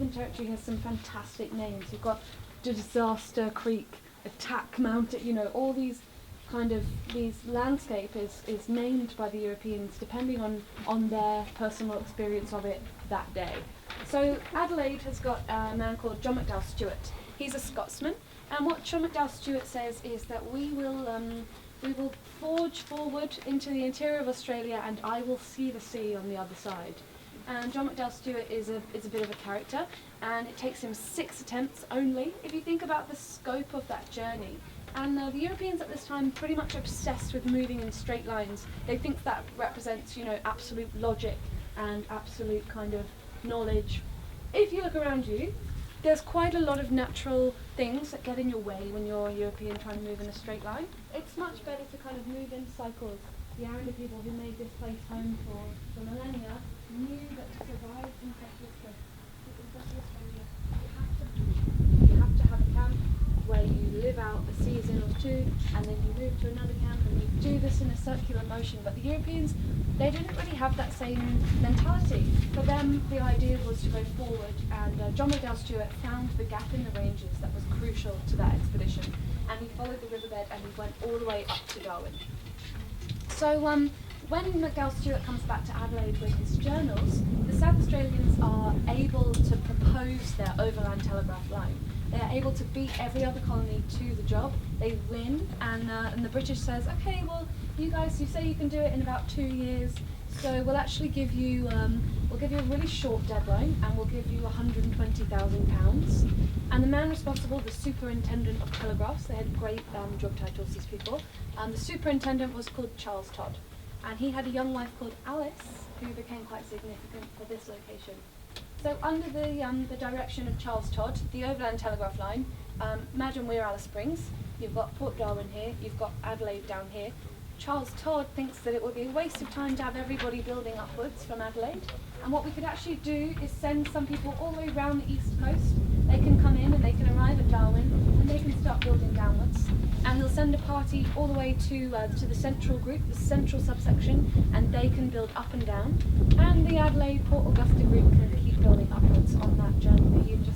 Northern Territory has some fantastic names. You've got Disaster Creek, Attack Mountain, you know, all these these landscape is named by the Europeans depending on their personal experience of it that day. So Adelaide has got a man called John McDowell Stuart. He's a Scotsman, and what John McDowell Stuart says is that we will forge forward into the interior of Australia, and I will see the sea on the other side. And John McDowell Stuart is a bit of a character, and it takes him 6 attempts only. If you think about the scope of that journey. And the Europeans at this time pretty much obsessed with moving in straight lines. They think that represents, you know, absolute logic and absolute kind of knowledge. If you look around you, there's quite a lot of natural things that get in your way when you're a European trying to move in a straight line. It's much better to kind of move in cycles. The Aranda people who made this place home for millennia knew that to survive in Central Australia, you have to have a camp where you live out a season or two, and then you move to another camp, and you do this in a circular motion. But the Europeans, they didn't really have that same mentality. For them, the idea was to go forward, and John McDowell Stuart found the gap in the ranges that was crucial to that expedition, and he followed the riverbed and he went all the way up to Darwin. So when McDowell Stuart comes back to Adelaide with his journals, the South Australians are able to propose their overland telegraph line. They are able to beat every other colony to the job. They win, and the British says, okay, well, you guys, you say you can do it in about 2 years, so we'll actually give you a really short deadline, and we'll give you £120,000. And the man responsible, the superintendent of telegraphs, they had great job titles, these people. The superintendent was called Charles Todd, and he had a young wife called Alice, who became quite significant for this location. So under the direction of Charles Todd, the overland telegraph line, imagine we're Alice Springs, you've got Port Darwin here, you've got Adelaide down here. Charles Todd thinks that it would be a waste of time to have everybody building upwards from Adelaide, and what we could actually do is send some people all the way around the east coast. They can come in and they can arrive at Darwin, and they can start building downwards. And he'll send a party all the way to the central group, the central subsection, and they can build up and down. And the Adelaide Port Augusta group can keep building upwards on that journey that you've just